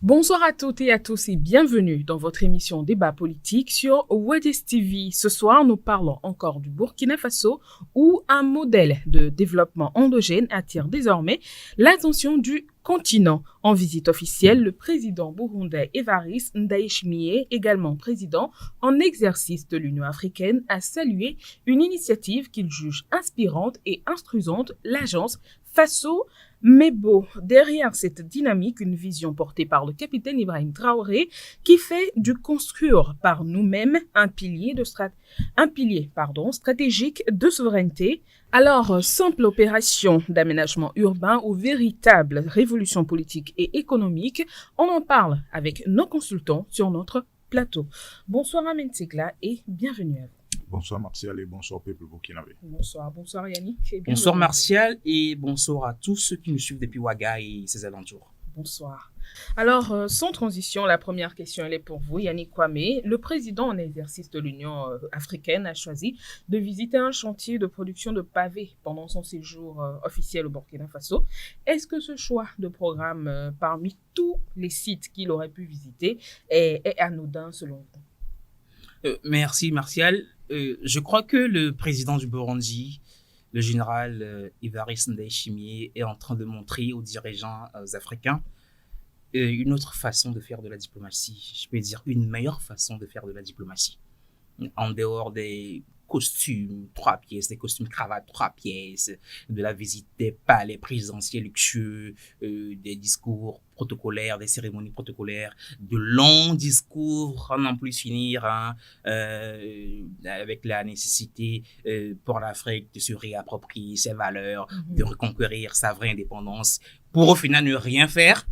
Bonsoir à toutes et à tous et bienvenue dans votre émission Débat politique sur WADES TV. Ce soir, nous parlons encore du Burkina Faso où un modèle de développement endogène attire désormais l'attention du continent. En visite officielle, le président burundais Evariste Ndayishimiye, également président en exercice de l'Union africaine, a salué une initiative qu'il juge inspirante et instruisante, l'agence Faso Mebo. Derrière cette dynamique, une vision portée par le capitaine Ibrahim Traoré qui fait du construire par nous-mêmes un pilier stratégique de souveraineté. Alors, simple opération d'aménagement urbain ou véritable révolution politique et économique, on en parle avec nos consultants sur notre plateau. Bonsoir Amen Sigla et bienvenue à vous. Bonsoir Martial et bonsoir peuple burkinabé. Bonsoir Yannick. Et bonsoir Martial et bonsoir à tous ceux qui nous suivent depuis Ouaga et ses alentours. Bonsoir. Alors, sans transition, la première question, elle est pour vous, Yannick Kwame. Le président en exercice de l'Union africaine a choisi de visiter un chantier de production de pavés pendant son séjour officiel au Burkina Faso. Est-ce que ce choix de programme parmi tous les sites qu'il aurait pu visiter est anodin selon vous? Merci Martial. Je crois que le président du Burundi, le général Evariste Ndayishimiye, est en train de montrer aux dirigeants africains une autre façon de faire de la diplomatie. Je peux dire une meilleure façon de faire de la diplomatie. En dehors des costumes 3 pièces, des costumes cravates 3 pièces, de la visite des palais présidentiels luxueux, des discours protocolaires, des cérémonies protocolaires, de longs discours à n'en plus finir, avec la nécessité pour l'Afrique de se réapproprier ses valeurs, de reconquérir sa vraie indépendance, pour au final ne rien faire.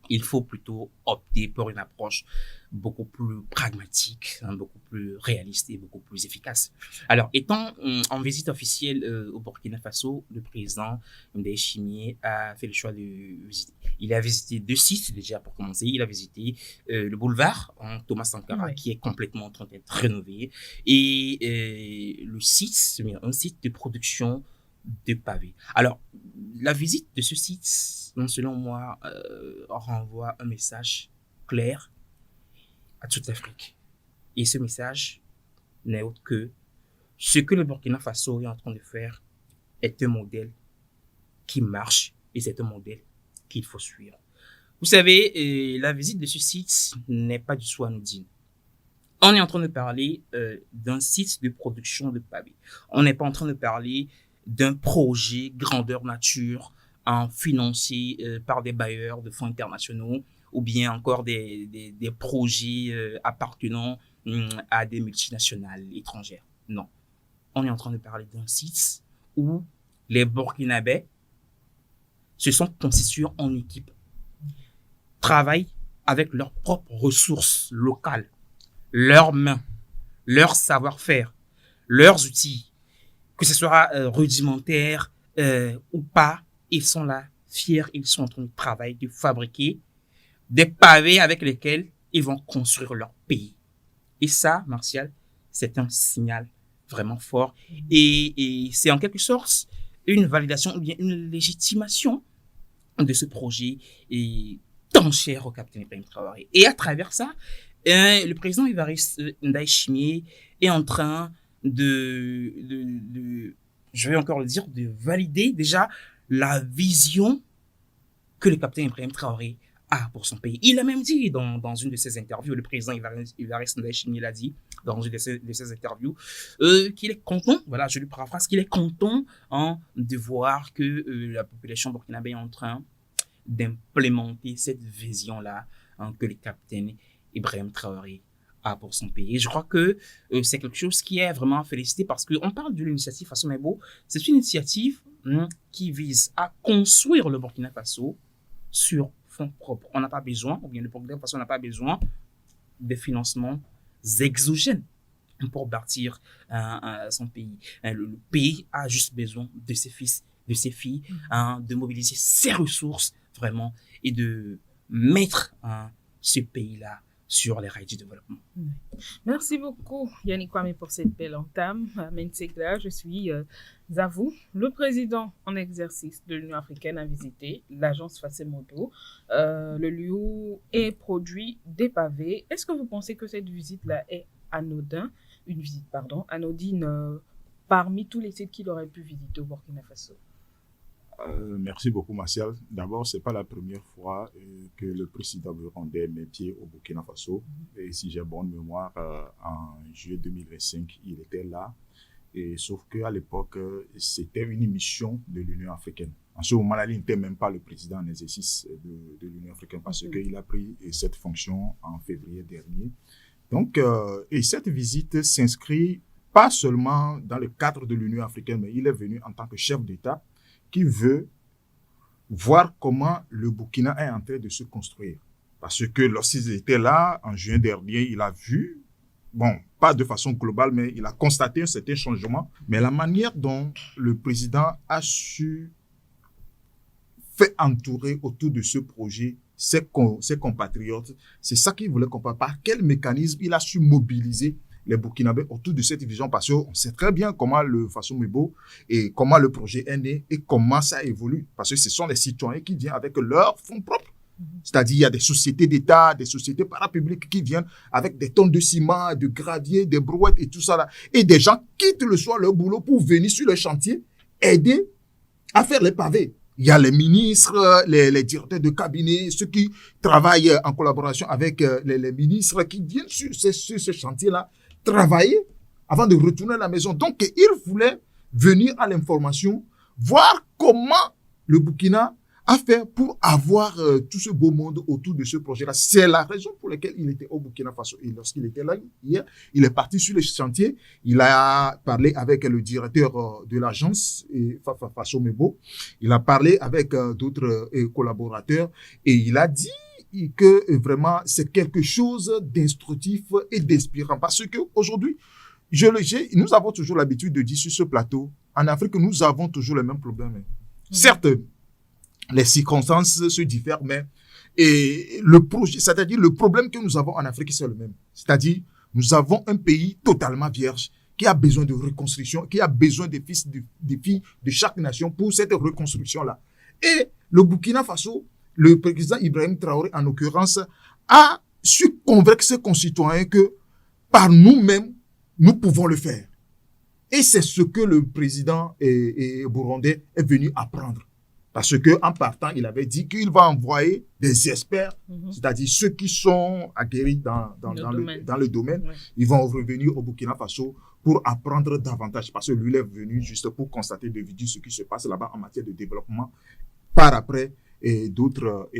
Il faut plutôt opter pour une approche beaucoup plus pragmatique, beaucoup plus réaliste et beaucoup plus efficace. Alors, étant en visite officielle au Burkina Faso, le président Ndayishimiye a fait le choix de visiter. Il a visité 2 sites déjà pour commencer. Il a visité le boulevard Thomas Sankara, qui est complètement en train d'être rénové, et le site, c'est un site de production de pavés. Alors, la visite de ce site, selon moi, renvoie un message clair à toute l'Afrique. Et ce message n'est autre que ce que le Burkina Faso est en train de faire est un modèle qui marche et c'est un modèle qu'il faut suivre. Vous savez, la visite de ce site n'est pas du tout anodine. On est en train de parler d'un site de production de pavés. On n'est pas en train de parler d'un projet grandeur nature financé par des bailleurs de fonds internationaux ou bien encore des projets appartenant à des multinationales étrangères. Non. On est en train de parler d'un site où les Burkinabés se sont constitués en équipe, travaillent avec leurs propres ressources locales, leurs mains, leur savoir-faire, leurs outils, que ce soit rudimentaire ou pas, ils sont là, fiers, ils sont en train de travailler, de fabriquer des pavés avec lesquels ils vont construire leur pays. Et ça, Martial, c'est un signal vraiment fort. Et c'est en quelque sorte une validation ou bien une légitimation de ce projet tant cher au capitaine Ibrahim Traoré. Et à travers ça, le président Evariste Ndayishimiye est en train je vais encore le dire, de valider déjà la vision que le capitaine Ibrahim Traoré a pour son pays. Il a même dit dans une de ses interviews, le président Evariste Ndayishimiye l'a dit dans une de ses interviews, qu'il est content, voilà, je lui paraphrase, qu'il est content de voir que la population burkinabé est en train d'implémenter cette vision-là que le capitaine Ibrahim Traoré a pour son pays. Et je crois que c'est quelque chose qui est vraiment félicité parce qu'on parle de l'initiative Faso Mebo. C'est une initiative qui vise à construire le Burkina Faso sur fonds propres. On n'a pas besoin, ou bien le Burkina Faso n'a pas besoin de financements exogènes pour bâtir son pays. Le pays a juste besoin de ses fils, de ses filles, de mobiliser ses ressources vraiment et de mettre ce pays-là sur les rails du développement. Merci beaucoup, Yannick Kwame, pour cette belle entame. Amen Segla, je suis à vous. Le président en exercice de l'Union africaine a visité l'agence Fasemodo. Le lieu est produit des pavés. Est-ce que vous pensez que cette visite-là est anodine parmi tous les sites qu'il aurait pu visiter au Burkina Faso? Merci beaucoup, Martial. D'abord, ce n'est pas la première fois que le président burundais met pied au Burkina Faso. Et si j'ai bonne mémoire, en juillet 2025, il était là. Et sauf qu'à l'époque, c'était une mission de l'Union africaine. En ce moment-là, il n'était même pas le président en exercice de l'Union africaine parce qu'il a pris cette fonction en février dernier. Donc, et cette visite s'inscrit pas seulement dans le cadre de l'Union africaine, mais il est venu en tant que chef d'État qui veut voir comment le Burkina est en train de se construire. Parce que lorsqu'il était là, en juin dernier, il a vu, bon, pas de façon globale, mais il a constaté un certain changement. Mais la manière dont le président a su faire entourer autour de ce projet ses compatriotes, c'est ça qu'il voulait comprendre. Par quel mécanisme il a su mobiliser les Burkinabés autour de cette vision, parce qu'on sait très bien comment le Faso-Mebo et comment le projet est né et comment ça évolue. Parce que ce sont les citoyens qui viennent avec leurs fonds propres. C'est-à-dire, il y a des sociétés d'État, des sociétés parapubliques qui viennent avec des tonnes de ciment, de gravier, des brouettes et tout ça là. Et des gens quittent le soir leur boulot pour venir sur le chantier, aider à faire les pavés. Il y a les ministres, les directeurs de cabinet, ceux qui travaillent en collaboration avec les ministres qui viennent sur ce chantier-là travailler avant de retourner à la maison. Donc, il voulait venir à l'information, voir comment le Burkina a fait pour avoir tout ce beau monde autour de ce projet-là. C'est la raison pour laquelle il était au Burkina Faso. Et lorsqu'il était là hier, il est parti sur le chantier. Il a parlé avec le directeur de l'agence, Faso-Mebo. Il a parlé avec d'autres collaborateurs et il a dit que vraiment c'est quelque chose d'instructif et d'inspirant. Parce qu'aujourd'hui, nous avons toujours l'habitude de dire sur ce plateau, en Afrique, nous avons toujours les mêmes problèmes. Certes, les circonstances se diffèrent, mais le projet, c'est-à-dire le problème que nous avons en Afrique, c'est le même. C'est-à-dire, nous avons un pays totalement vierge qui a besoin de reconstruction, qui a besoin des fils, des filles de chaque nation pour cette reconstruction-là. Et le Burkina Faso, le président Ibrahim Traoré, en l'occurrence, a su convaincre ses concitoyens que par nous-mêmes, nous pouvons le faire. Et c'est ce que le président burundais est venu apprendre. Parce qu'en partant, il avait dit qu'il va envoyer des experts, c'est-à-dire ceux qui sont aguerris dans le domaine. Ouais. Ils vont revenir au Burkina Faso pour apprendre davantage. Parce que lui, il est venu juste pour constater de visu ce qui se passe là-bas en matière de développement. Par après, et d'autres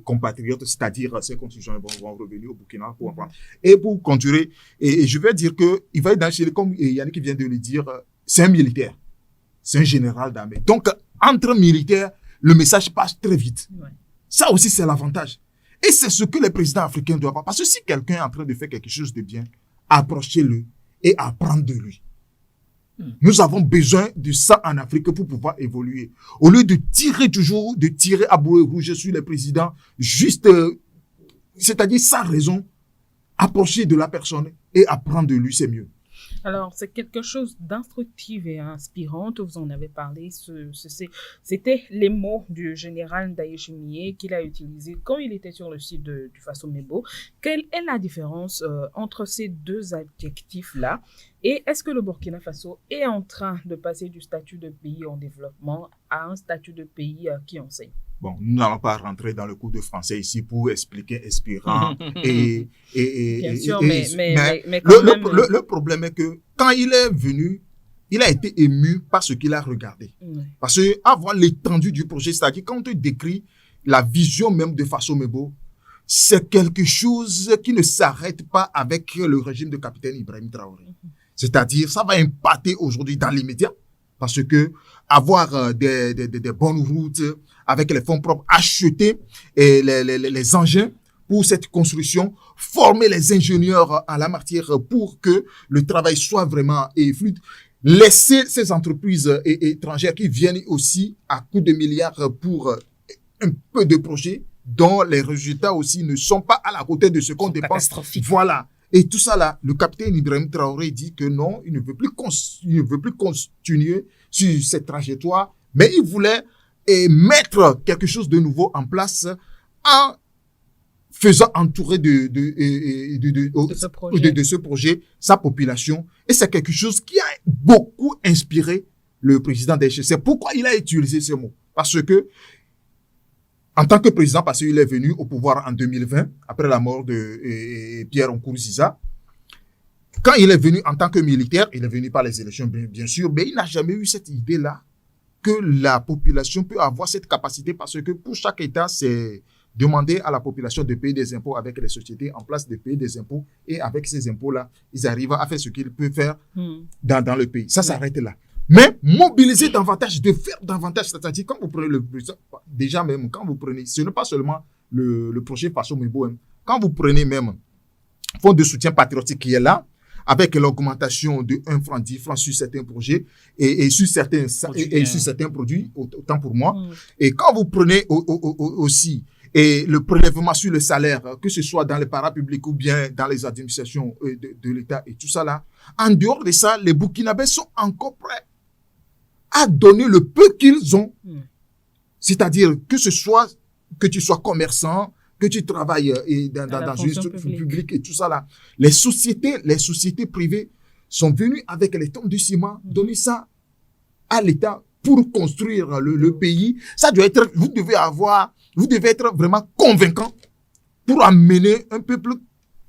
compatriotes, c'est-à-dire ces constitutions vont revenir au Burkina pour apprendre. Et pour continuer, et je vais dire qu'il va être dans le, comme Yannick vient de le dire, c'est un militaire, c'est un général d'armée. Donc, entre militaires, le message passe très vite. Ouais. Ça aussi, c'est l'avantage. Et c'est ce que les présidents africains doivent avoir. Parce que si quelqu'un est en train de faire quelque chose de bien, approchez-le et apprendre de lui. Nous avons besoin de ça en Afrique pour pouvoir évoluer. Au lieu de tirer à boulet rouge sur les présidents, juste, c'est-à-dire sans raison, approcher de la personne et apprendre de lui, c'est mieux. Alors, c'est quelque chose d'instructif et inspirant, vous en avez parlé, c'était les mots du général Ndayishimiye qu'il a utilisé quand il était sur le site du Faso-Mebo. Quelle est la différence entre ces deux adjectifs-là? Et est-ce que le Burkina Faso est en train de passer du statut de pays en développement à un statut de pays qui enseigne? Bon, nous n'allons pas rentrer dans le cours de français ici pour expliquer inspirant Bien sûr, mais le problème est que quand il est venu, il a été ému par ce qu'il a regardé. Parce que avoir l'étendue du projet, c'est-à-dire quand on te décrit la vision même de Faso-Mebo, c'est quelque chose qui ne s'arrête pas avec le régime de capitaine Ibrahim Traoré. C'est-à-dire, ça va impacter aujourd'hui dans l'immédiat. Parce que avoir des bonnes routes avec les fonds propres, acheter les engins pour cette construction, former les ingénieurs en la matière pour que le travail soit vraiment fluide, laisser ces entreprises étrangères qui viennent aussi à coups de milliards pour un peu de projets dont les résultats aussi ne sont pas à la hauteur de ce qu'on dépense. Catastrophique. Voilà. Et tout ça là, le capitaine Ibrahim Traoré dit que non, il ne veut plus continuer sur cette trajectoire, mais il voulait mettre quelque chose de nouveau en place en faisant entourer de ce projet sa population. Et c'est quelque chose qui a beaucoup inspiré le président Daïché. C'est pourquoi il a utilisé ce mot. Parce que, en tant que président, parce qu'il est venu au pouvoir en 2020, après la mort de Pierre Nkurunziza, quand il est venu en tant que militaire, il est venu par les élections, bien sûr, mais il n'a jamais eu cette idée-là que la population peut avoir cette capacité, parce que pour chaque État, c'est demander à la population de payer des impôts avec les sociétés en place de payer des impôts, et avec ces impôts-là, ils arrivent à faire ce qu'ils peuvent faire dans le pays. Ça s'arrête là. Mais mobiliser davantage, de faire davantage, c'est-à-dire quand vous prenez déjà même, quand vous prenez, ce n'est pas seulement le projet Faso Mebo, quand vous prenez même fonds de soutien patriotique qui est là, avec l'augmentation de 1 franc, 10 francs sur certains projets et sur certains produits, autant pour moi. Et quand vous prenez aussi le prélèvement sur le salaire, que ce soit dans les parapublics ou bien dans les administrations de l'État et tout ça là, en dehors de ça, les Burkinabés sont encore prêts à donner le peu qu'ils ont. C'est-à-dire que tu sois commerçant, que tu travailles dans une structure publique et tout ça là. Les sociétés privées sont venues avec les tonnes de ciment, donner ça à l'État pour construire le pays. Ça doit être, vous devez être vraiment convaincant pour amener un peuple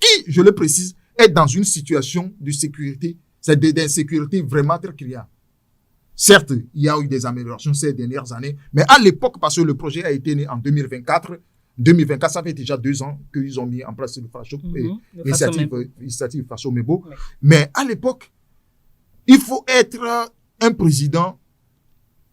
qui, je le précise, est dans une situation de sécurité, c'est d'insécurité vraiment très criante. Certes, il y a eu des améliorations ces dernières années, mais à l'époque, parce que le projet a été né en 2024, ça fait déjà 2 ans qu'ils ont mis en place le Faso, l'initiative Faso Mebo. Oui. Mais à l'époque, il faut être un président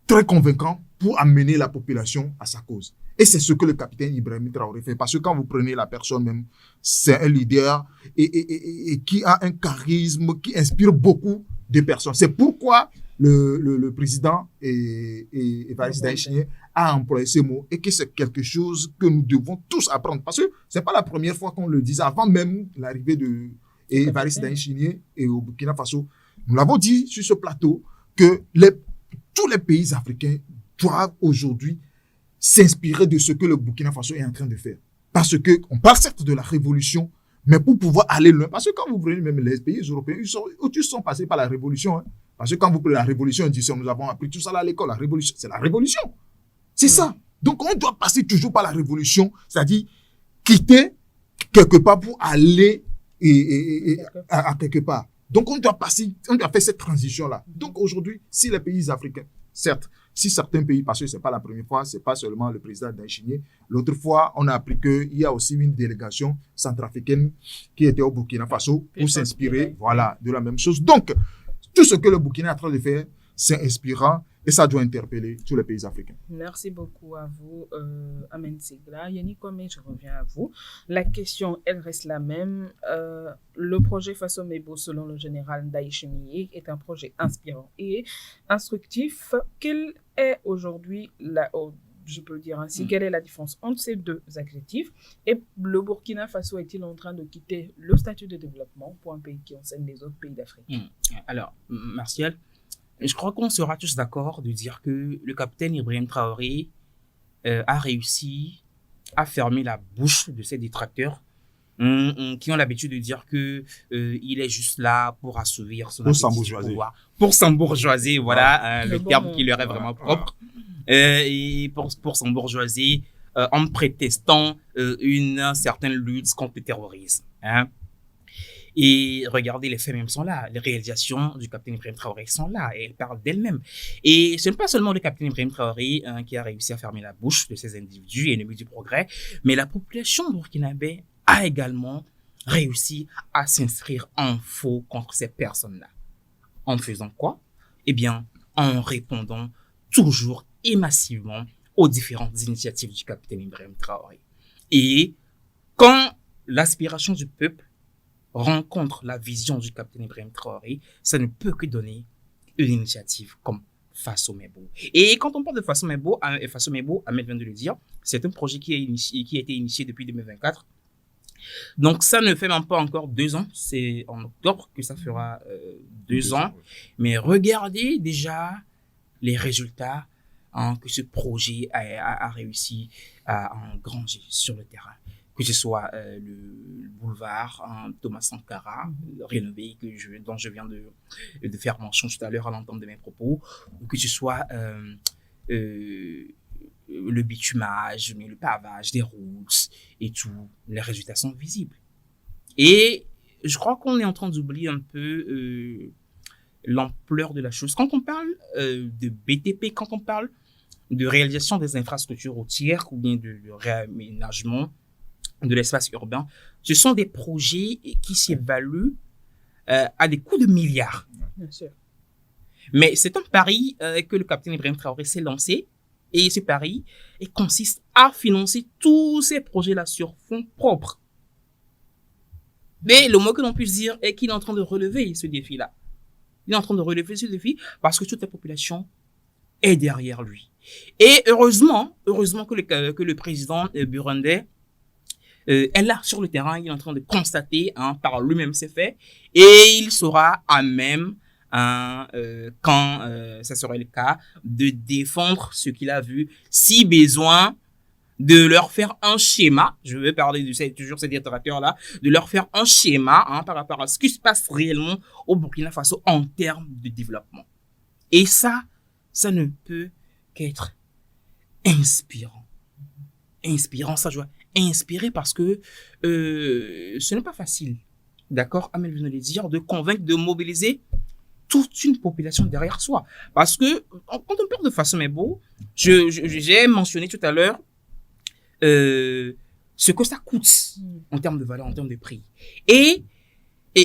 très convaincant pour amener la population à sa cause. Et c'est ce que le capitaine Ibrahim Traoré fait. Parce que quand vous prenez la personne même, c'est un leader et qui a un charisme qui inspire beaucoup de personnes. C'est pourquoi le président Évariste Ndayishimiye a employé ce mot et que c'est quelque chose que nous devons tous apprendre. Parce que c'est pas la première fois qu'on le disait, avant même l'arrivée de Évariste Ndayishimiye et au Burkina Faso. Nous l'avons dit sur ce plateau que tous les pays africains doivent aujourd'hui s'inspirer de ce que le Burkina Faso est en train de faire. Parce que on parle certes de la révolution, mais pour pouvoir aller loin, parce que quand vous prenez même les pays européens, ils sont passés par la révolution. Parce que quand vous prenez la révolution, nous avons appris tout ça à l'école. La révolution, c'est la révolution. C'est ça. Donc, on doit passer toujours par la révolution, c'est-à-dire quitter quelque part pour aller à quelque part. Donc, on doit faire cette transition-là. Donc, aujourd'hui, si les pays africains, certes, si certains pays, parce que c'est pas la première fois, c'est pas seulement le président Ndayishimiye. L'autre fois, on a appris qu'il y a aussi une délégation centrafricaine qui était au Burkina Faso pour s'inspirer, de la même chose. Donc, tout ce que le Burkina est en train de faire, c'est inspirant et ça doit interpeller tous les pays africains. Merci beaucoup à vous, Amen Sigla. Yannick Kwame, je reviens à vous. La question, elle reste la même. Le projet Faso Mebo, selon le général Ndayishimiye, est un projet inspirant et instructif. Quelle est aujourd'hui je peux le dire ainsi, quelle est la différence entre ces deux adjectifs? Et le Burkina Faso est-il en train de quitter le statut de développement pour un pays qui enseigne les autres pays d'Afrique? Alors, Martial, je crois qu'on sera tous d'accord de dire que le capitaine Ibrahim Traoré a réussi à fermer la bouche de ses détracteurs qui ont l'habitude de dire que il est juste là pour assouvir son pouvoir, pour s'embourgeoiser, voilà, le terme qui leur est vraiment propre. Et pour s'embourgeoiser en prétestant une certaine lutte contre le terrorisme. Et regardez, les faits même sont là. Les réalisations du capitaine Ibrahim Traoré sont là et elles parlent d'elles-mêmes. Et ce n'est pas seulement le capitaine Ibrahim Traoré qui a réussi à fermer la bouche de ces individus ennemis du progrès, mais la population burkinabé a également réussi à s'inscrire en faux contre ces personnes-là. En faisant quoi? Eh bien, en répondant toujours et massivement aux différentes initiatives du capitaine Ibrahim Traoré. Et quand l'aspiration du peuple rencontre la vision du capitaine Ibrahim Traoré, ça ne peut que donner une initiative comme Faso Mebo. Et quand on parle de Faso Mebo, Ahmed vient de le dire, C'est un projet qui a été initié depuis 2024. Donc, ça ne fait même pas encore 2 ans. C'est en octobre que ça fera 2 ans. Mais regardez déjà les résultats que ce projet a réussi à engranger sur le terrain. Que ce soit le boulevard Thomas Sankara, rénové, dont je viens de faire mention tout à l'heure à l'entente de mes propos, ou que ce soit le bitumage, mais le pavage des routes et tout, les résultats sont visibles. Et je crois qu'on est en train d'oublier un peu l'ampleur de la chose. Quand on parle de BTP, quand on parle de réalisation des infrastructures routières ou bien de réaménagement de l'espace urbain, ce sont des projets qui s'évaluent à des coûts de milliards. Bien sûr. Mais c'est un pari que le capitaine Ibrahim Traoré s'est lancé, et ce pari consiste à financer tous ces projets-là sur fonds propres. Mais le mot que l'on puisse dire est qu'il est en train de relever ce défi-là. Il est en train de relever ce défi parce que toute la population est derrière lui. Et heureusement que le président burundais est là sur le terrain, il est en train de constater par lui-même ses faits, et il sera à même, quand ça serait le cas, de défendre ce qu'il a vu, si besoin, de leur faire un schéma, je vais parler de toujours ces détracteurs-là, de leur faire un schéma par rapport à ce qui se passe réellement au Burkina Faso en termes de développement. Et ça ne peut qu'être inspirant. Inspirant, ça je vois. Inspiré parce que ce n'est pas facile, d'accord, Amel vient de le dire, de convaincre, de mobiliser toute une population derrière soi. Parce que quand on parle de Faso Mebo, j'ai mentionné tout à l'heure ce que ça coûte en termes de valeur, en termes de prix. Et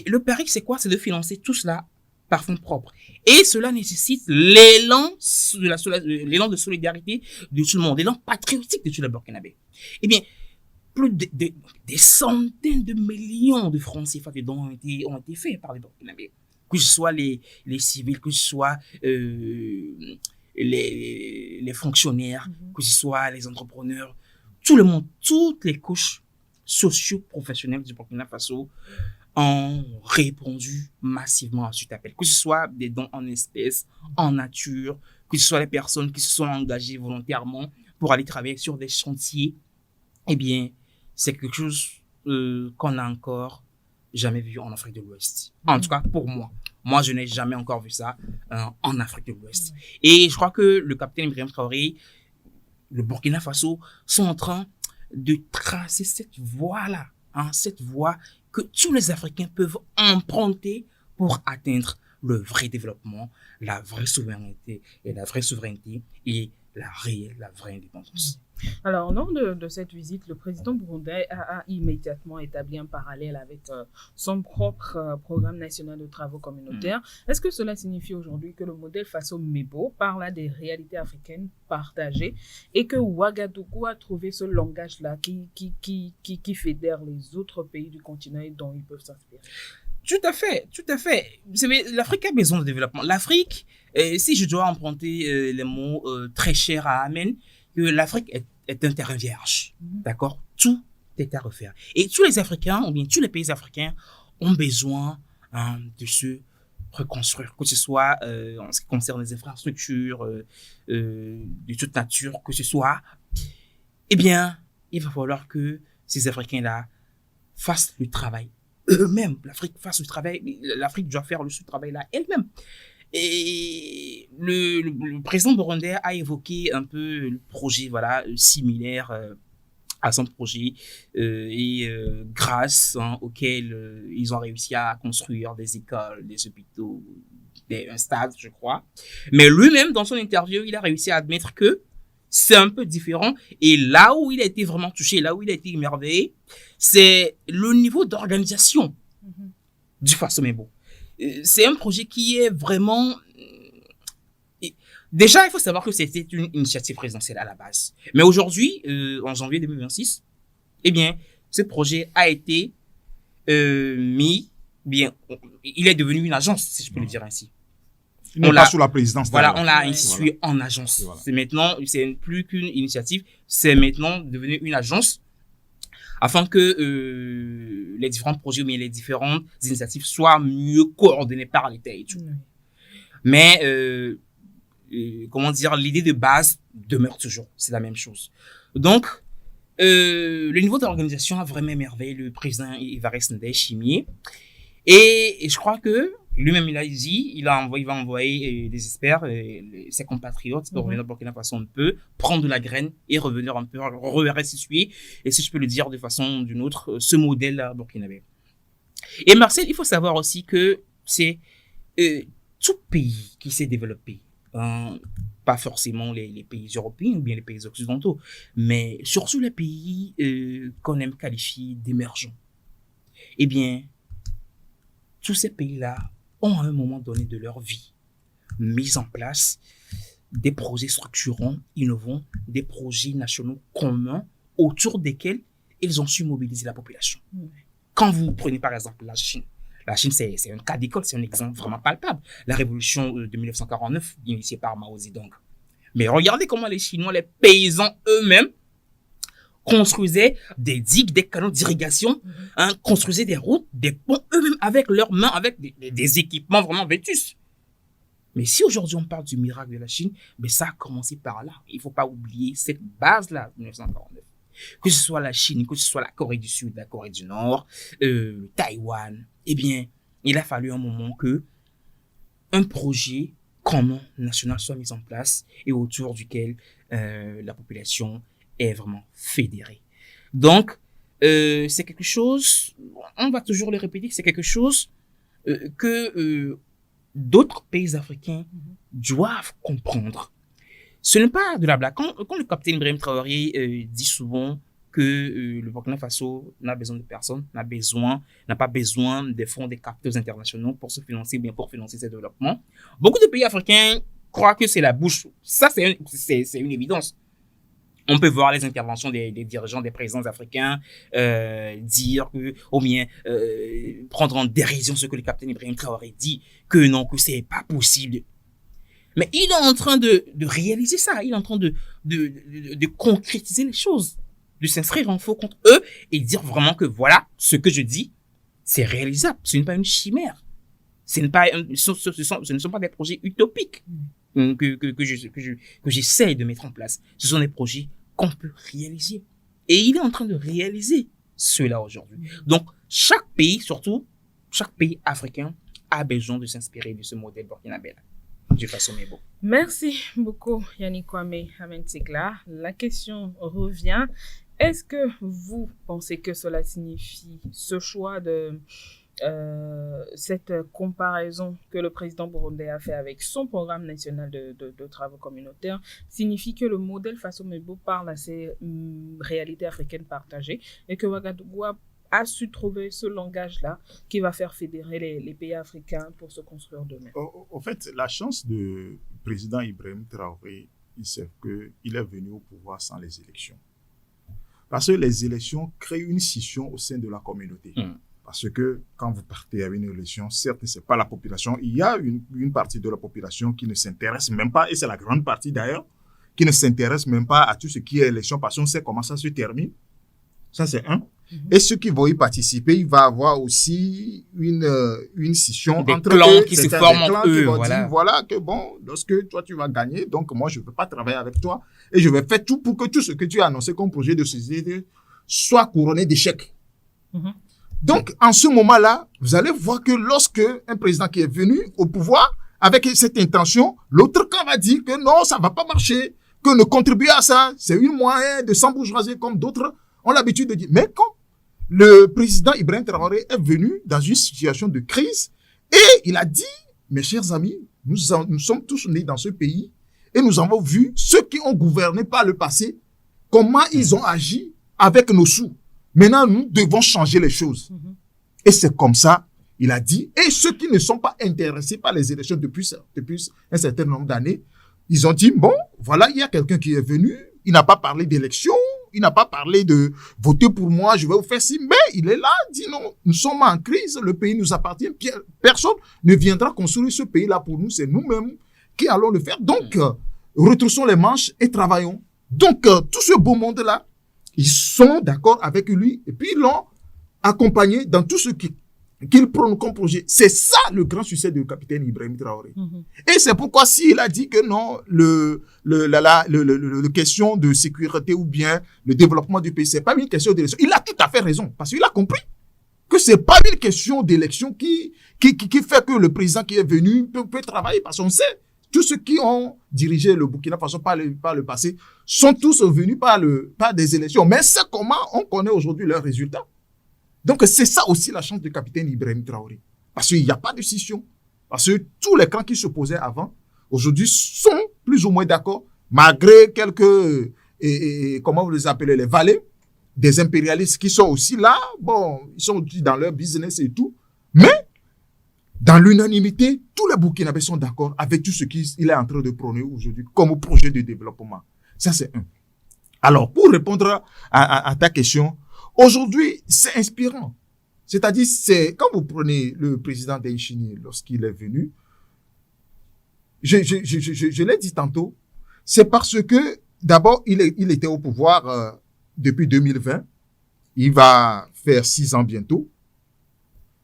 le pari, c'est quoi? C'est de financer tout cela par fonds propres. Et cela nécessite l'élan de solidarité de tout le monde, l'élan patriotique de tout le Burkinabé. Eh bien, plus des centaines de millions de francs CFA ont été faits par les Burkinabés. Que ce soit les civils, que ce soit les fonctionnaires, que ce soit les entrepreneurs, tout le monde, toutes les couches socio-professionnelles du Burkina Faso ont répondu massivement à cet appel. Que ce soit des dons en espèces, en nature, que ce soit les personnes qui se sont engagées volontairement pour aller travailler sur des chantiers, eh bien, c'est quelque chose qu'on n'a encore jamais vu en Afrique de l'Ouest. En tout cas, pour moi. Moi, je n'ai jamais encore vu ça en Afrique de l'Ouest. Et je crois que le capitaine Ibrahim Traoré, le Burkina Faso, sont en train de tracer cette voie-là, cette voie que tous les Africains peuvent emprunter pour atteindre le vrai développement, la vraie souveraineté et la vraie indépendance. Alors, au nom de cette visite, le président burundais a immédiatement établi un parallèle avec son propre programme national de travaux communautaires. Est-ce que cela signifie aujourd'hui que le modèle Faso Mebo parle à des réalités africaines partagées et que Ouagadougou a trouvé ce langage-là qui fédère les autres pays du continent et dont ils peuvent s'inspirer? Tout à fait. Vous savez, l'Afrique a besoin de développement. L'Afrique, si je dois emprunter les mots très chers à Amen, que l'Afrique est un terrain vierge, d'accord? Tout est à refaire. Et tous les Africains, ou bien tous les pays africains, ont besoin de se reconstruire, que ce soit en ce qui concerne les infrastructures de toute nature, que ce soit, eh bien, il va falloir que ces Africains-là fassent le travail eux-mêmes. L'Afrique fasse le travail, l'Afrique doit faire ce travail-là elle-même. Et le président burundais a évoqué un peu le projet, similaire à son projet grâce auquel ils ont réussi à construire des écoles, des hôpitaux, un stade, je crois. Mais lui-même, dans son interview, il a réussi à admettre que c'est un peu différent. Et là où il a été vraiment touché, là où il a été émerveillé, c'est le niveau d'organisation du Faso Mebo. C'est un projet qui est vraiment... Déjà, il faut savoir que c'était une initiative présidentielle à la base. Mais aujourd'hui, en janvier 2026, eh bien, ce projet a été il est devenu une agence, si je peux le dire ainsi. Il n'est pas sous la présidence. Voilà, on l'a institué en agence. Voilà. C'est maintenant, c'est plus qu'une initiative, c'est maintenant devenu une agence afin que les différents projets ou bien les différentes initiatives soient mieux coordonnées par l'État et tout. Mais comment dire, l'idée de base demeure toujours, c'est la même chose. Donc, le niveau de l'organisation a vraiment émerveillé le président Évariste Ndayishimiye. Et je crois que lui-même, il a dit, il va envoyer des experts, ses compatriotes, pour revenir au Burkina Faso un peu, prendre de la graine et revenir un peu, restituer, et si je peux le dire de façon ou d'une autre, ce modèle burkinabé. Et Marcel, il faut savoir aussi que c'est tout pays qui s'est développé, pas forcément les pays européens ou bien les pays occidentaux, mais surtout les pays qu'on aime qualifier d'émergents. Eh bien, tous ces pays-là ont à un moment donné de leur vie mis en place des projets structurants, innovants, des projets nationaux communs autour desquels ils ont su mobiliser la population. Quand vous prenez par exemple la Chine, c'est un cas d'école, c'est un exemple vraiment palpable. La révolution de 1949, initiée par Mao Zedong. Mais regardez comment les Chinois, les paysans eux-mêmes, construisaient des digues, des canaux d'irrigation, construisaient des routes, des ponts eux-mêmes avec leurs mains, avec des équipements vraiment vétustes. Mais si aujourd'hui on parle du miracle de la Chine, mais ça a commencé par là. Il ne faut pas oublier cette base-là de 1949. Que ce soit la Chine, que ce soit la Corée du Sud, la Corée du Nord, Taïwan, eh bien, il a fallu un moment que un projet commun national soit mis en place et autour duquel la population est vraiment fédérée. Donc, c'est quelque chose, on va toujours le répéter, c'est quelque chose que d'autres pays africains doivent comprendre. Ce n'est pas de la blague. Quand le capitaine Ibrahim Traoré dit souvent que le Burkina Faso n'a besoin de personne, n'a pas besoin des fonds des capteurs internationaux pour se financer, bien pour financer ses développements. Beaucoup de pays africains croient que c'est la bouche. Ça, c'est une évidence. On peut voir les interventions des dirigeants, des présidents africains dire que, ou bien prendre en dérision ce que le capitaine Ibrahim Traoré dit, que non, que c'est pas possible. Mais il est en train de réaliser ça, il est en train de concrétiser les choses, de s'inscrire en faux contre eux et dire vraiment que voilà, ce que je dis, c'est réalisable, ce n'est pas une chimère. Ce ne sont pas des projets utopiques que j'essaie de mettre en place. Ce sont des projets qu'on peut réaliser. Et il est en train de réaliser cela aujourd'hui. Donc, chaque pays, surtout, chaque pays africain a besoin de s'inspirer de ce modèle burkinabé de façon mais bon. Merci beaucoup, Yannick Kwame Amentsekla. La question revient. Est-ce que vous pensez que cela signifie ce choix de cette comparaison que le président burundais a fait avec son programme national de travaux communautaires signifie que le modèle Faso-Mebo parle à ces réalités africaines partagées et que Ouagadougou a su trouver ce langage-là qui va faire fédérer les pays africains pour se construire d'eux-mêmes. En fait, la chance du président Ibrahim Traoré, c'est qu'il est venu au pouvoir sans les élections. Parce que les élections créent une scission au sein de la communauté. Parce que quand vous partez à une élection, certes, ce n'est pas la population. Il y a une partie de la population qui ne s'intéresse même pas, et c'est la grande partie d'ailleurs, qui ne s'intéresse même pas à tout ce qui est élection parce qu'on sait comment ça se termine. Ça, c'est un. Et ceux qui vont y participer, il va y avoir aussi une scission des entre clans eux, qui se forment entre eux. Voilà, que bon, lorsque toi tu vas gagner, donc moi je ne veux pas travailler avec toi et je vais faire tout pour que tout ce que tu as annoncé comme projet de société soit couronné d'échecs. Donc, en ce moment-là, vous allez voir que lorsque un président qui est venu au pouvoir avec cette intention, l'autre camp va dire que non, ça va pas marcher, que ne contribuer à ça, c'est une moyen de s'embourgeoiser comme d'autres ont l'habitude de dire. Mais quand le président Ibrahim Traoré est venu dans une situation de crise et il a dit, mes chers amis, nous sommes tous nés dans ce pays et nous avons vu ceux qui ont gouverné par le passé, comment ils ont agi avec nos sous. Maintenant, nous devons changer les choses. Et c'est comme ça, il a dit, et ceux qui ne sont pas intéressés par les élections depuis un certain nombre d'années, ils ont dit, bon, voilà, il y a quelqu'un qui est venu, il n'a pas parlé d'élections, Il n'a pas parlé de voter pour moi, je vais vous faire ci. Mais il est là, dit non, nous sommes en crise, le pays nous appartient. Personne ne viendra construire ce pays-là pour nous. C'est nous-mêmes qui allons le faire. Donc, retroussons les manches et travaillons. Donc, tout ce beau monde-là, ils sont d'accord avec lui et puis ils l'ont accompagné dans tout ce qu'il prône comme projet. C'est ça le grand succès du capitaine Ibrahim Traoré. Et c'est pourquoi s'il a dit que non, le question de sécurité ou bien le développement du pays, c'est pas une question d'élection. Il a tout à fait raison parce qu'il a compris que c'est pas une question d'élection qui fait que le président qui est venu peut travailler parce qu'on sait tous ceux qui ont dirigé le Burkina Faso par le passé sont tous venus par des élections. Mais c'est comment on connaît aujourd'hui leurs résultats. Donc, c'est ça aussi la chance du capitaine Ibrahim Traoré. Parce qu'il n'y a pas de scission. Parce que tous les camps qui s'opposaient avant, aujourd'hui, sont plus ou moins d'accord, malgré quelques, comment vous les appelez, les valets, des impérialistes qui sont aussi là. Bon, ils sont aussi dans leur business et tout. Mais, dans l'unanimité, tous les Burkinabés sont d'accord avec tout ce qu'il est en train de prôner aujourd'hui comme projet de développement. Ça, c'est un. Alors, pour répondre à ta question, aujourd'hui, c'est inspirant. C'est-à-dire, quand vous prenez le président Ndayishimiye lorsqu'il est venu, je l'ai dit tantôt, c'est parce que, d'abord, il était au pouvoir depuis 2020. Il va faire 6 ans bientôt.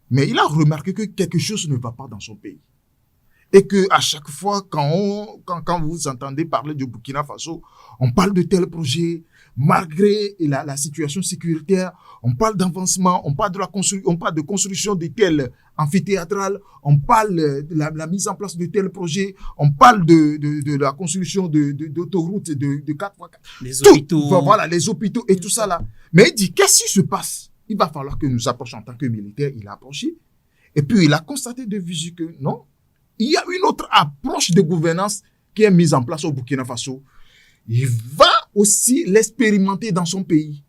Mais il a remarqué que quelque chose ne va pas dans son pays. Et que à chaque fois, quand vous entendez parler du Burkina Faso, on parle de tel projet, malgré la situation sécuritaire, on parle d'avancement, on parle de construction de tel amphithéâtral, on parle de la mise en place de tel projet, on parle de la construction d'autoroutes de 4x4. Les hôpitaux. Voilà, les hôpitaux et tout ça là. Mais il dit, qu'est-ce qui se passe? Il va falloir que nous approchions en tant que militaires. Il a approché. Et puis, il a constaté de visu que non, il y a une autre approche de gouvernance qui est mise en place au Burkina Faso. Il va aussi l'expérimenter dans son pays.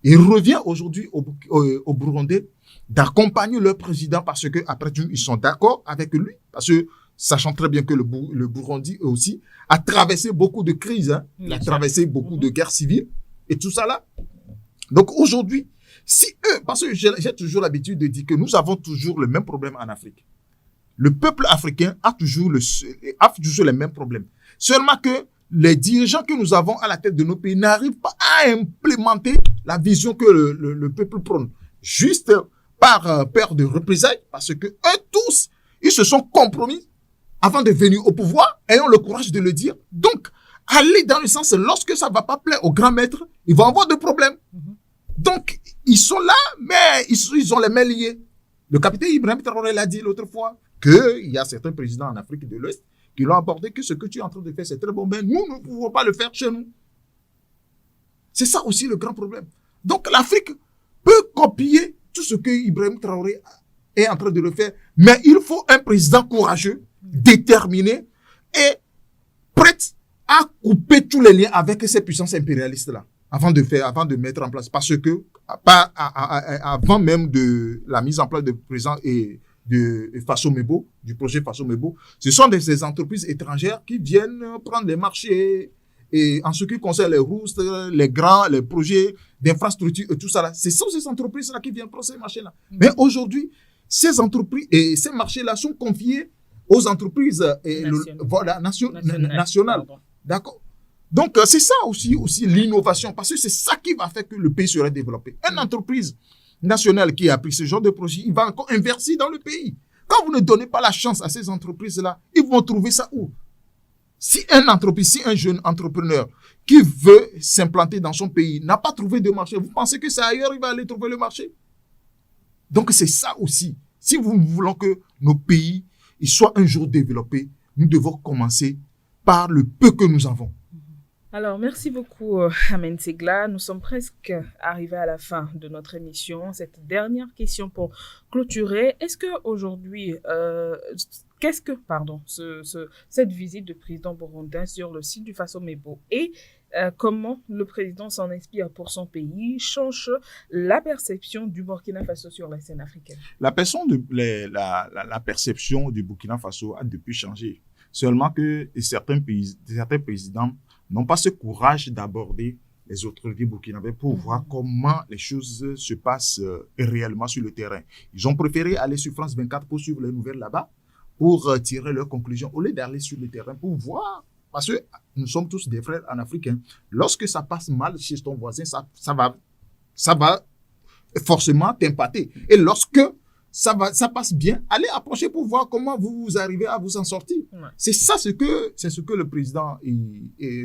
Il revient aujourd'hui au Burundi d'accompagner leur président parce que après tout, ils sont d'accord avec lui. Parce que, sachant très bien que le Burundi aussi a traversé beaucoup de crises. Hein. Il a traversé beaucoup de guerres civiles et tout ça là. Donc aujourd'hui, si eux, parce que j'ai toujours l'habitude de dire que nous avons toujours le même problème en Afrique. Le peuple africain a toujours les mêmes problèmes. Seulement que les dirigeants que nous avons à la tête de nos pays n'arrivent pas à implémenter la vision que le peuple prône. Juste par peur de représailles, parce que eux tous, ils se sont compromis avant de venir au pouvoir, ayant le courage de le dire. Donc, aller dans le sens, lorsque ça ne va pas plaire aux grands maîtres, ils vont avoir des problèmes. Donc, ils sont là, mais ils ont les mains liées. Le capitaine Ibrahim Traoré l'a dit l'autre fois, qu'il y a certains présidents en Afrique de l'Ouest qui l'ont abordé que ce que tu es en train de faire, c'est très bon, mais nous ne pouvons pas le faire chez nous. C'est ça aussi le grand problème. Donc, l'Afrique peut copier tout ce que Ibrahim Traoré est en train de le faire, mais il faut un président courageux, déterminé et prêt à couper tous les liens avec ces puissances impérialistes-là. Avant de mettre en place. Parce que, avant même de la mise en place de président et de Faso-Mebo, du projet Faso-Mebo, ce sont ces entreprises étrangères qui viennent prendre les marchés. Et en ce qui concerne les roustes, les projets d'infrastructure et tout ça là, ce sont ces entreprises-là qui viennent prendre ces marchés-là. Mais aujourd'hui, ces entreprises et ces marchés-là sont confiés aux entreprises nationales. D'accord? Donc, c'est ça aussi l'innovation, parce que c'est ça qui va faire que le pays sera développé. Une entreprise nationale qui a pris ce genre de projet, il va encore investir dans le pays. Quand vous ne donnez pas la chance à ces entreprises-là, ils vont trouver ça où? Si un jeune entrepreneur qui veut s'implanter dans son pays n'a pas trouvé de marché, vous pensez que c'est ailleurs il va aller trouver le marché? Donc, c'est ça aussi. Si nous voulons que nos pays soient un jour développés, nous devons commencer par le peu que nous avons. Alors, merci beaucoup, Amen Segla. Nous sommes presque arrivés à la fin de notre émission. Cette dernière question pour clôturer. Est-ce que aujourd'hui, cette visite du président burundais sur le site du Faso-Mebo et comment le président s'en inspire pour son pays change la perception du Burkina Faso sur la scène africaine? La perception du Burkina Faso a depuis changé. Seulement que certains présidents n'ont pas ce courage d'aborder les autorités burkinabées pour voir comment les choses se passent réellement sur le terrain. Ils ont préféré aller sur France 24 pour suivre les nouvelles là-bas, pour tirer leurs conclusions, au lieu d'aller sur le terrain pour voir. Parce que nous sommes tous des frères en Afrique. Hein. Lorsque ça passe mal chez ton voisin, ça va forcément t'impacter. Et lorsque ça passe bien, allez approcher pour voir comment vous arrivez à vous en sortir. Ouais. C'est ce que le président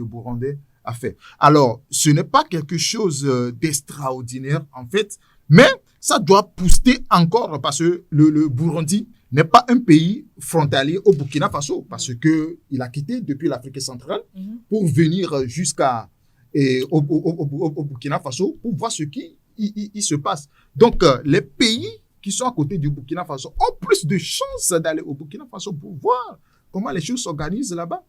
burundais a fait. Alors, ce n'est pas quelque chose d'extraordinaire, en fait, mais ça doit pousser encore parce que le Burundi n'est pas un pays frontalier au Burkina Faso, parce que il a quitté depuis l'Afrique centrale pour venir jusqu'à au Burkina Faso pour voir ce qui il se passe. Donc, les pays qui sont à côté du Burkina Faso ont plus de chances d'aller au Burkina Faso pour voir comment les choses s'organisent là-bas.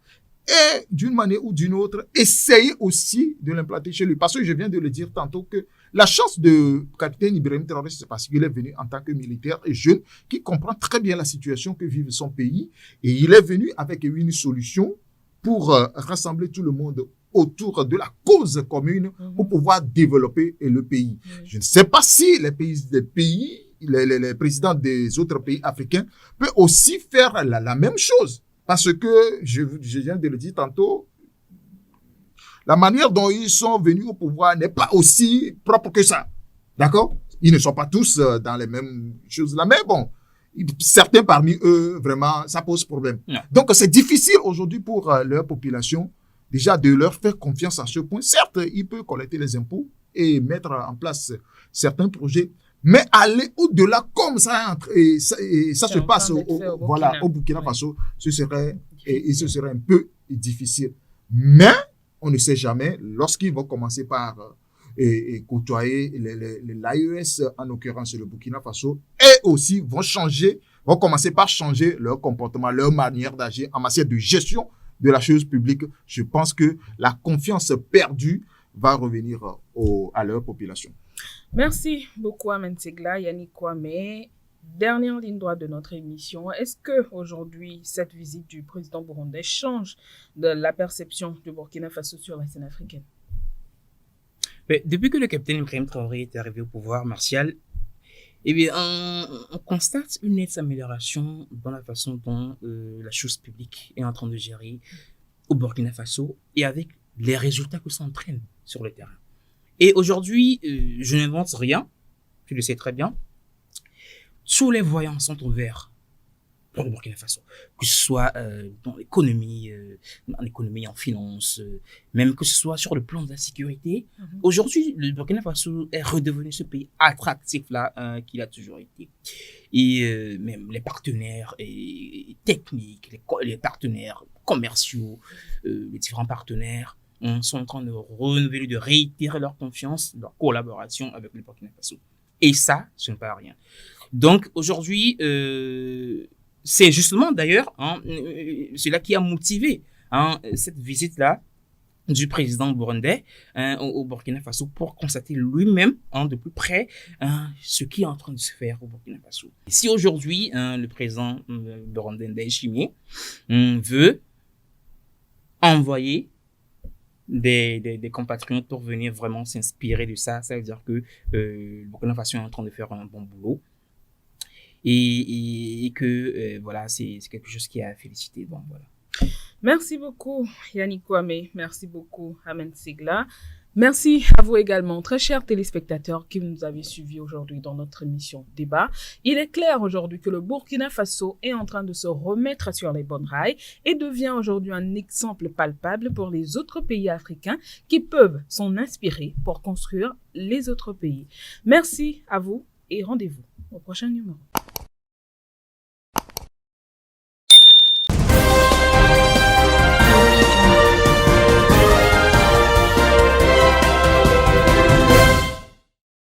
Et d'une manière ou d'une autre, essayer aussi de l'implanter chez lui. Parce que je viens de le dire tantôt que la chance de capitaine Ibrahim Traoré, c'est parce qu'il est venu en tant que militaire et jeune, qui comprend très bien la situation que vive son pays. Et il est venu avec une solution pour rassembler tout le monde autour de la cause commune pour pouvoir développer le pays. Je ne sais pas si les présidents des autres pays africains peuvent aussi faire la même chose. Parce que, je viens de le dire tantôt, la manière dont ils sont venus au pouvoir n'est pas aussi propre que ça. D'accord? Ils ne sont pas tous dans les mêmes choses là. Mais bon, certains parmi eux, vraiment, ça pose problème. Yeah. Donc, c'est difficile aujourd'hui pour leur population, déjà, de leur faire confiance à ce point. Certes, ils peuvent collecter les impôts et mettre en place certains projets. Mais aller au-delà comme ça, ça se passe au Burkina Faso, ce serait un peu difficile. Mais on ne sait jamais, lorsqu'ils vont commencer par côtoyer l'AES, en l'occurrence le Burkina Faso, et aussi vont commencer par changer leur comportement, leur manière d'agir en matière de gestion de la chose publique. Je pense que la confiance perdue va revenir à leur population. Merci beaucoup, Amen Segla, Yannick Kwame. Dernière ligne droite de notre émission. Est-ce que aujourd'hui cette visite du président burundais change de la perception du Burkina Faso sur la scène africaine? Mais depuis que le capitaine Ibrahim Traoré est arrivé au pouvoir, Martial, eh bien, on constate une nette amélioration dans la façon dont la chose publique est en train de gérer au Burkina Faso et avec les résultats que ça entraîne sur le terrain. Et aujourd'hui, je n'invente rien, tu le sais très bien. Tous les voyants sont ouverts pour le Burkina Faso, que ce soit dans l'économie, en finance, même que ce soit sur le plan de la sécurité. Aujourd'hui, le Burkina Faso est redevenu ce pays attractif-là qu'il a toujours été. Et même les partenaires techniques, les partenaires commerciaux, les différents partenaires, sont en train de renouveler, de réitérer leur confiance, leur collaboration avec le Burkina Faso. Et ça, ce n'est pas rien. Donc, aujourd'hui, c'est justement d'ailleurs cela qui a motivé cette visite-là du président burundais au Burkina Faso pour constater lui-même de plus près ce qui est en train de se faire au Burkina Faso. Et si aujourd'hui, le président burundais Ndayishimiye veut envoyer des compatriotes pour venir vraiment s'inspirer de ça, ça veut dire que le Burkina Faso est en train de faire un bon boulot et que voilà, c'est quelque chose qui est à féliciter. Bon, voilà. Merci beaucoup Yannick Kwame, merci beaucoup Amen Segla. Merci à vous également, très chers téléspectateurs qui nous avez suivis aujourd'hui dans notre émission Débat. Il est clair aujourd'hui que le Burkina Faso est en train de se remettre sur les bonnes rails et devient aujourd'hui un exemple palpable pour les autres pays africains qui peuvent s'en inspirer pour construire les autres pays. Merci à vous et rendez-vous au prochain numéro.